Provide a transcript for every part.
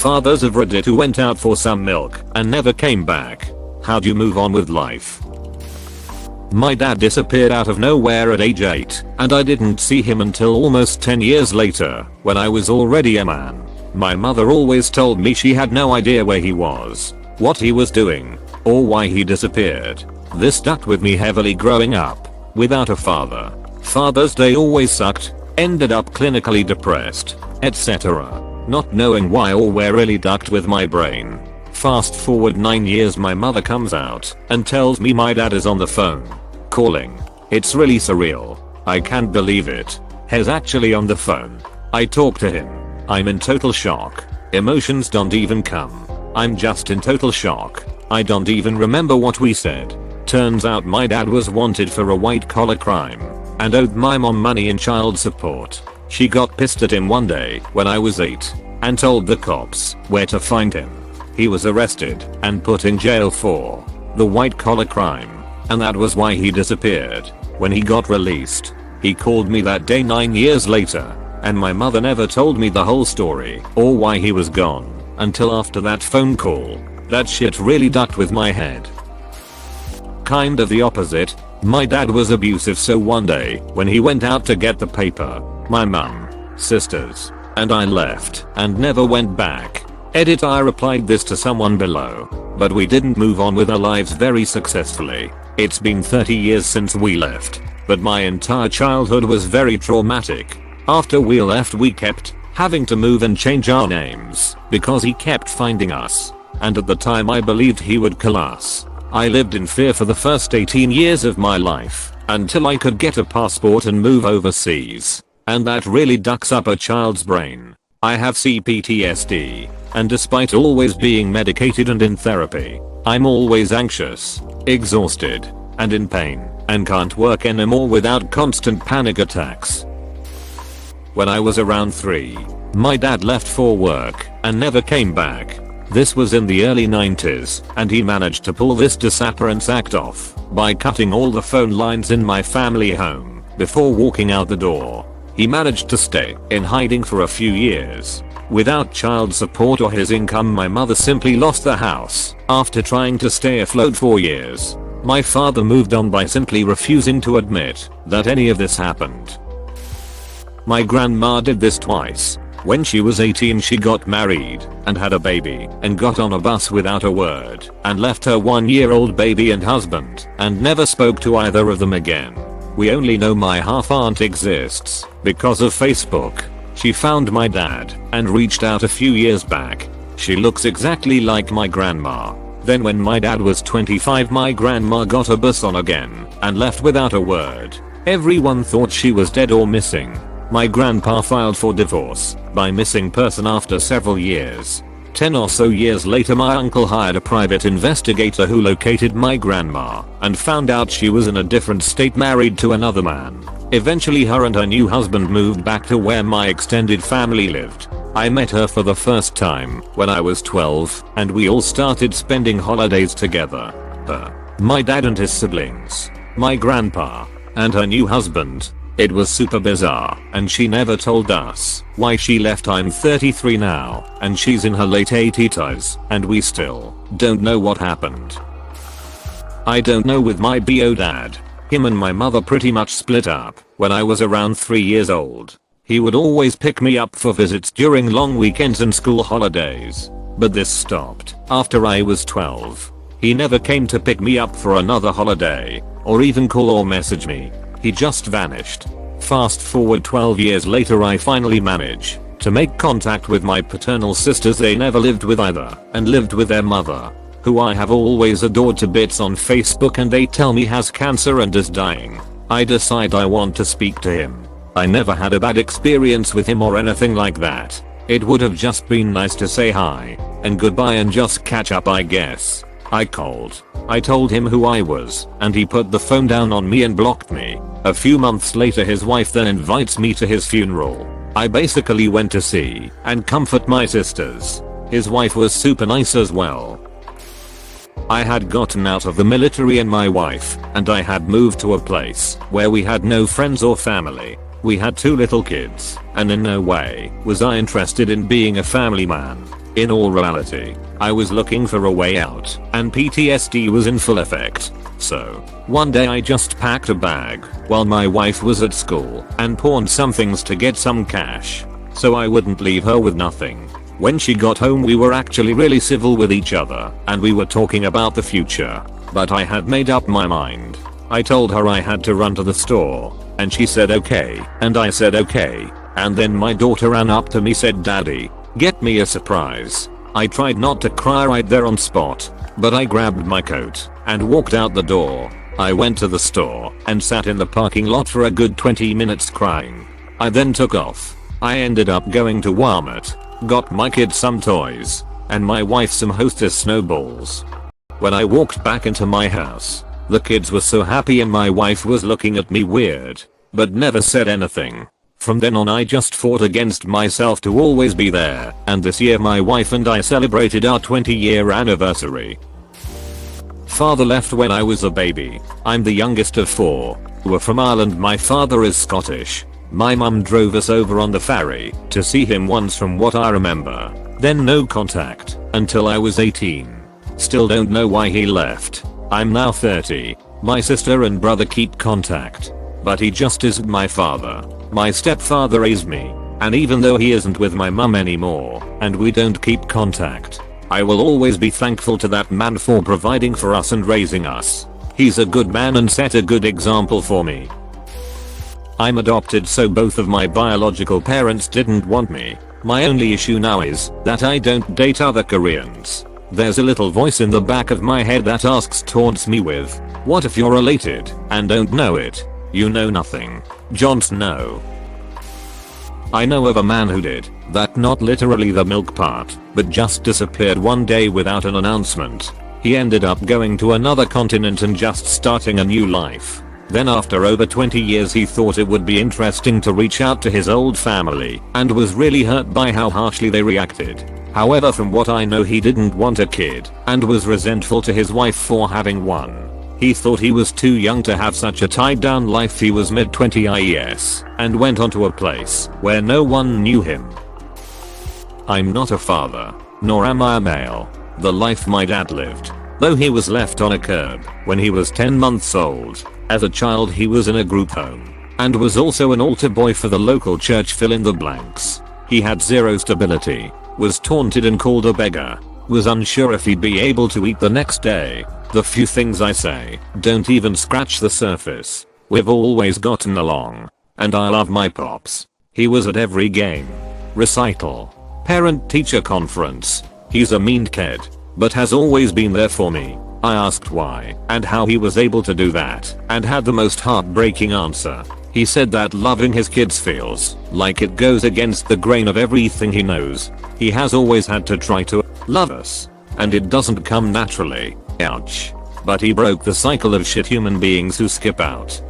fathers of Reddit who went out for some milk and never came back. How'd you move on with life? My dad disappeared out of nowhere at age 8, and I didn't see him until almost 10 years later, when I was already a man. My mother always told me she had no idea where he was, what he was doing, or why he disappeared. This stuck with me heavily growing up. Without a father, Father's Day always sucked, ended up clinically depressed, etc. Not knowing why or where really ducked with my brain. Fast forward 9 years, my mother comes out and tells me my dad is on the phone. Calling. It's really surreal. I can't believe it. He's actually on the phone. I talk to him. I'm in total shock. Emotions don't even come. I'm just in total shock. I don't even remember what we said. Turns out my dad was wanted for a white collar crime and owed my mom money in child support. She got pissed at him one day when I was 8 and told the cops where to find him. He was arrested and put in jail for the white collar crime, and that was why he disappeared. When he got released, he called me that day 9 years later, and my mother never told me the whole story or why he was gone until after that phone call. That shit really ducked with my head. Kind of the opposite. My dad was abusive, so one day when he went out to get the paper, my mum, sisters, and I left and never went back. Edit, I replied this to someone below, but we didn't move on with our lives very successfully. It's been 30 years since we left, but my entire childhood was very traumatic. After we left, we kept having to move and change our names because he kept finding us, and at the time I believed he would kill us. I lived in fear for the first 18 years of my life until I could get a passport and move overseas, and that really ducks up a child's brain. I have CPTSD, and despite always being medicated and in therapy, I'm always anxious, exhausted, and in pain, and can't work anymore without constant panic attacks. When I was around 3, my dad left for work and never came back. This was in the early 90s, and he managed to pull this disappearance act off by cutting all the phone lines in my family home before walking out the door. He managed to stay in hiding for a few years. Without child support or his income, my mother simply lost the house after trying to stay afloat for years. My father moved on by simply refusing to admit that any of this happened. My grandma did this twice. When she was 18, she got married and had a baby and got on a bus without a word and left her 1-year-old baby and husband and never spoke to either of them again. We only know my half-aunt exists because of Facebook. She found my dad and reached out a few years back. She looks exactly like my grandma. Then when my dad was 25, my grandma got a bus on again and left without a word. Everyone thought she was dead or missing. My grandpa filed for divorce by missing person after several years. 10 or so years later, my uncle hired a private investigator who located my grandma and found out she was in a different state married to another man. Eventually her and her new husband moved back to where my extended family lived. I met her for the first time when I was 12 and we all started spending holidays together. My dad and his siblings, my grandpa, and her new husband. It was super bizarre, and she never told us why she left. I'm 33 now, and she's in her late 80s, and we still don't know what happened. I don't know with my BO dad. Him and my mother pretty much split up when I was around 3 years old. He would always pick me up for visits during long weekends and school holidays, but this stopped after I was 12. He never came to pick me up for another holiday, or even call or message me. He just vanished. Fast forward 12 years later, I finally manage to make contact with my paternal sisters. They never lived with either and lived with their mother, who I have always adored to bits, on Facebook, and they tell me has cancer and is dying. I decide I want to speak to him. I never had a bad experience with him or anything like that. It would have just been nice to say hi and goodbye and just catch up, I guess. I called. I told him who I was, and he put the phone down on me and blocked me. A few months later, his wife then invites me to his funeral. I basically went to see and comfort my sisters. His wife was super nice as well. I had gotten out of the military and my wife and I had moved to a place where we had no friends or family. We had 2 little kids, and in no way was I interested in being a family man. In all reality, I was looking for a way out, and PTSD was in full effect. So, one day I just packed a bag while my wife was at school and pawned some things to get some cash, so I wouldn't leave her with nothing. When she got home we were actually really civil with each other and we were talking about the future, but I had made up my mind. I told her I had to run to the store, and she said okay, and I said okay, and then my daughter ran up to me said, "Daddy, get me a surprise." I tried not to cry right there on spot, but I grabbed my coat and walked out the door. I went to the store and sat in the parking lot for a good 20 minutes crying. I then took off. I ended up going to Walmart, got my kids some toys, and my wife some Hostess snowballs. When I walked back into my house, the kids were so happy and my wife was looking at me weird, but never said anything. From then on I just fought against myself to always be there, and this year my wife and I celebrated our 20-year anniversary. Father left when I was a baby. I'm the youngest of 4. We're from Ireland. My father is Scottish. My mum drove us over on the ferry to see him once from what I remember. Then no contact until I was 18. Still don't know why he left. I'm now 30. My sister and brother keep contact, but he just isn't my father. My stepfather raised me, and even though he isn't with my mum anymore and we don't keep contact, I will always be thankful to that man for providing for us and raising us. He's a good man and set a good example for me. I'm adopted, so both of my biological parents didn't want me. My only issue now is that I don't date other Koreans. There's a little voice in the back of my head that taunts me with, "What if you're related and don't know it? You know nothing. Jon Snow." I know of a man who did that, not literally the milk part, but just disappeared one day without an announcement. He ended up going to another continent and just starting a new life. Then after over 20 years he thought it would be interesting to reach out to his old family and was really hurt by how harshly they reacted. However, from what I know, he didn't want a kid and was resentful to his wife for having one. He thought he was too young to have such a tied down life. He was mid-20s and went onto a place where no one knew him. I'm not a father, nor am I a male. The life my dad lived, though he was left on a curb when he was 10 months old. As a child he was in a group home and was also an altar boy for the local church, fill in the blanks. He had zero stability, was taunted and called a beggar, was unsure if he'd be able to eat the next day. The few things I say don't even scratch the surface. We've always gotten along, and I love my pops. He was at every game, recital, parent-teacher conference. He's a mean kid, but has always been there for me. I asked why and how he was able to do that, and had the most heartbreaking answer. He said that loving his kids feels like it goes against the grain of everything he knows. He has always had to try to love us, and it doesn't come naturally. Ouch. But he broke the cycle of shit human beings who skip out.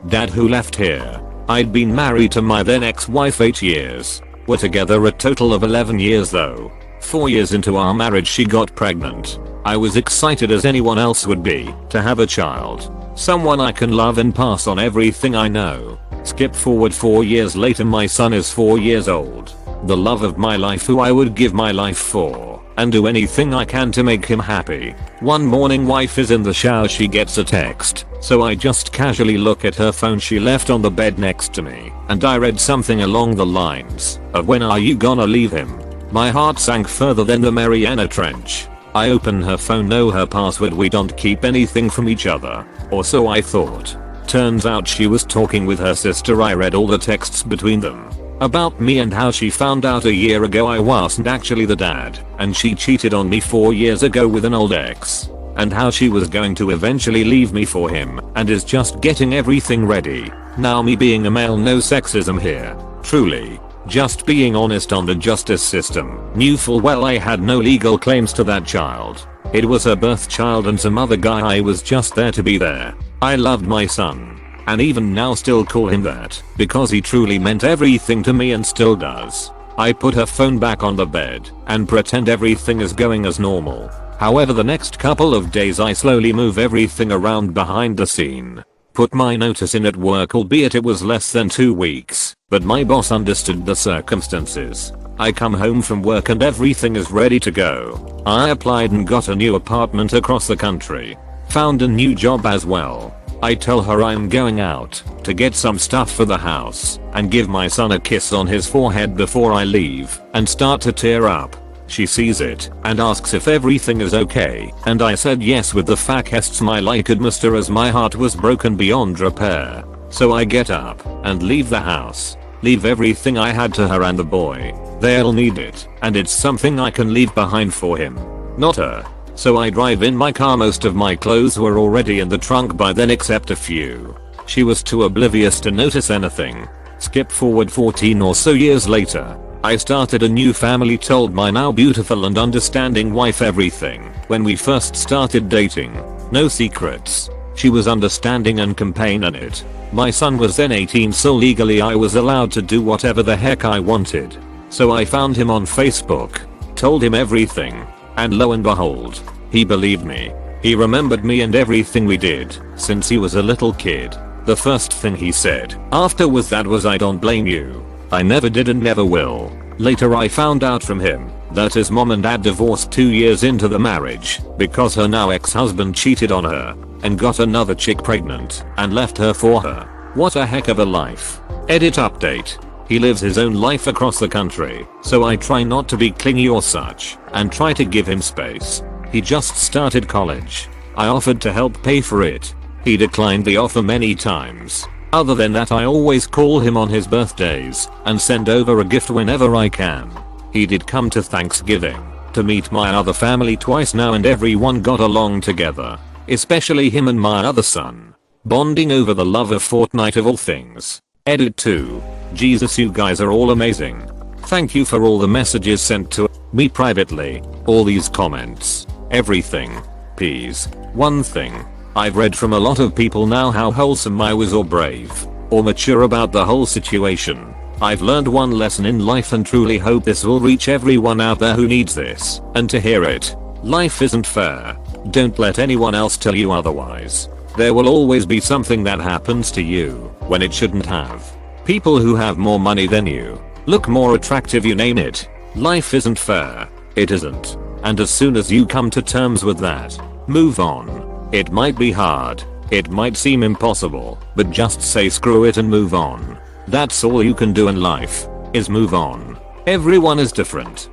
Dad who left here. I'd been married to my then ex-wife 8 years. We're together a total of 11 years though. 4 years into our marriage she got pregnant. I was excited as anyone else would be to have a child. Someone I can love and pass on everything I know. Skip forward 4 years later, my son is 4 years old. The love of my life, who I would give my life for and do anything I can to make him happy. One morning wife is in the shower, she gets a text, so I just casually look at her phone she left on the bed next to me, and I read something along the lines of, "When are you gonna leave him?" My heart sank further than the Mariana Trench. I open her phone, know her password, we don't keep anything from each other, or so I thought. Turns out she was talking with her sister. I read all the texts between them about me and how she found out a year ago I wasn't actually the dad, and she cheated on me 4 years ago with an old ex, and how she was going to eventually leave me for him and is just getting everything ready. Now me being a male, no sexism here, truly, just being honest on the justice system, knew full well I had no legal claims to that child. It was her birth child and some other guy. I was just there to be there. I loved my son, and even now still call him that, because he truly meant everything to me and still does. I put her phone back on the bed and pretend everything is going as normal. However, the next couple of days I slowly move everything around behind the scene. Put my notice in at work, albeit it was less than 2 weeks, but my boss understood the circumstances. I come home from work and everything is ready to go. I applied and got a new apartment across the country. Found a new job as well. I tell her I'm going out to get some stuff for the house and give my son a kiss on his forehead before I leave and start to tear up. She sees it and asks if everything is okay, and I said yes with the fattest smile I could muster as my heart was broken beyond repair. So I get up and leave the house. Leave everything I had to her and the boy. They'll need it, and it's something I can leave behind for him, not her. So I drive in my car. Most of my clothes were already in the trunk by then except a few. She was too oblivious to notice anything. Skip forward 14 or so years later. I started a new family, told my now beautiful and understanding wife everything. When we first started dating, no secrets. She was understanding and compassionate. My son was then 18, so legally I was allowed to do whatever the heck I wanted. So I found him on Facebook, told him everything, and lo and behold, he believed me. He remembered me and everything we did since he was a little kid. The first thing he said after was I don't blame you. I never did and never will. Later I found out from him that his mom and dad divorced 2 years into the marriage because her now ex-husband cheated on her and got another chick pregnant and left her for her. What a heck of a life. Edit update. He lives his own life across the country, so I try not to be clingy or such and try to give him space. He just started college. I offered to help pay for it. He declined the offer many times. Other than that, I always call him on his birthdays and send over a gift whenever I can. He did come to Thanksgiving to meet my other family twice now, and everyone got along together, especially him and my other son, bonding over the love of Fortnite of all things. Edit 2. Jesus, you guys are all amazing. Thank you for all the messages sent to me privately, all these comments, everything. Please. One thing. I've read from a lot of people now how wholesome I was, or brave, or mature about the whole situation. I've learned one lesson in life and truly hope this will reach everyone out there who needs this and to hear it. Life isn't fair. Don't let anyone else tell you otherwise. There will always be something that happens to you when it shouldn't have. People who have more money than you, look more attractive, you name it. Life isn't fair. It isn't. And as soon as you come to terms with that, move on. It might be hard. It might seem impossible, but just say screw it and move on. That's all you can do in life, is move on. Everyone is different.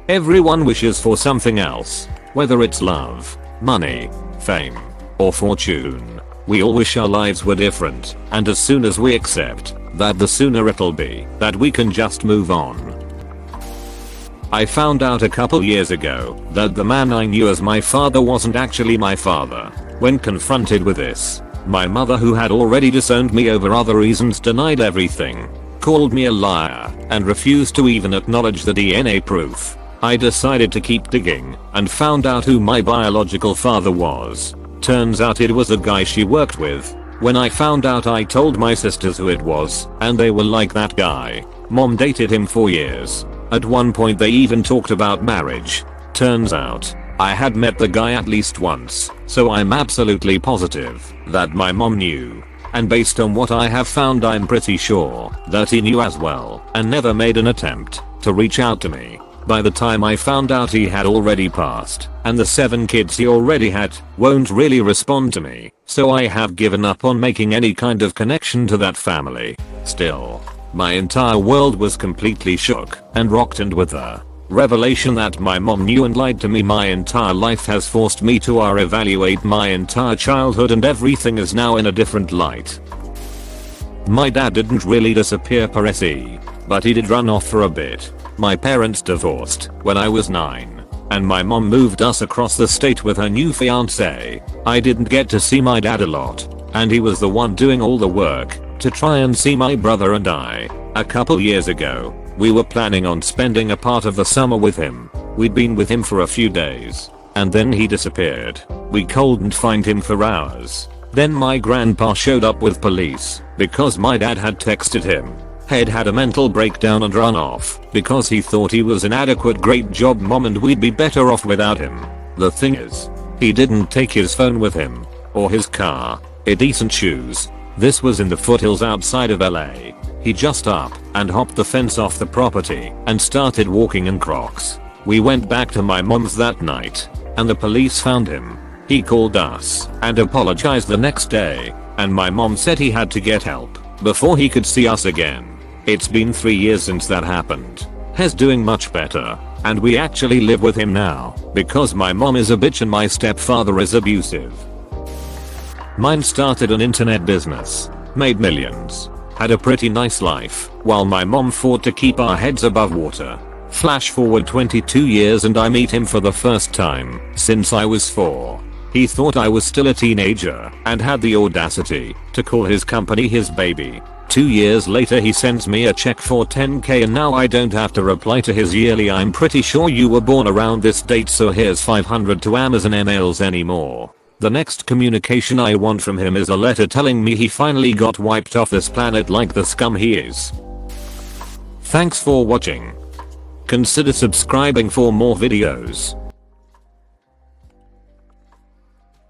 Everyone wishes for something else, whether it's love, money, fame, or fortune. We all wish our lives were different, and as soon as we accept that, the sooner it'll be that we can just move on. I found out a couple years ago that the man I knew as my father wasn't actually my father. When confronted with this, my mother, who had already disowned me over other reasons, denied everything, called me a liar, and refused to even acknowledge the DNA proof. I decided to keep digging and found out who my biological father was. Turns out it was a guy she worked with. When I found out, I told my sisters who it was, and they were like, that guy. Mom dated him for years. At one point they even talked about marriage. Turns out, I had met the guy at least once, so I'm absolutely positive that my mom knew. And based on what I have found, I'm pretty sure that he knew as well and never made an attempt to reach out to me. By the time I found out, he had already passed, and the 7 kids he already had won't really respond to me, so I have given up on making any kind of connection to that family. Still, my entire world was completely shook and rocked, and with the revelation that my mom knew and lied to me my entire life has forced me to reevaluate my entire childhood, and everything is now in a different light. My dad didn't really disappear per se, but he did run off for a bit. My parents divorced when I was 9, and my mom moved us across the state with her new fiance. I didn't get to see my dad a lot, and he was the one doing all the work to try and see my brother and I. A couple years ago, we were planning on spending a part of the summer with him. We'd been with him for a few days, and then he disappeared. We couldn't find him for hours. Then my grandpa showed up with police because my dad had texted him. He'd had a mental breakdown and run off because he thought he was inadequate. Great job, mom, and we'd be better off without him. The thing is, he didn't take his phone with him, or his car, or decent shoes, This was in the foothills outside of LA. He just up and hopped the fence off the property and started walking in Crocs. We went back to my mom's that night and the police found him. He called us and apologized the next day, and my mom said he had to get help before he could see us again. It's been 3 years since that happened. He's doing much better, and we actually live with him now because my mom is a bitch and my stepfather is abusive. Mine started an internet business, made millions, had a pretty nice life while my mom fought to keep our heads above water. Flash forward 22 years and I meet him for the first time since I was 4. He thought I was still a teenager and had the audacity to call his company his baby. 2 years later he sends me a check for $10,000 and now I don't have to reply to his yearly "I'm pretty sure you were born around this date so here's $500 to Amazon" emails anymore. The next communication I want from him is a letter telling me he finally got wiped off this planet like the scum he is. Thanks for watching. Consider subscribing for more videos.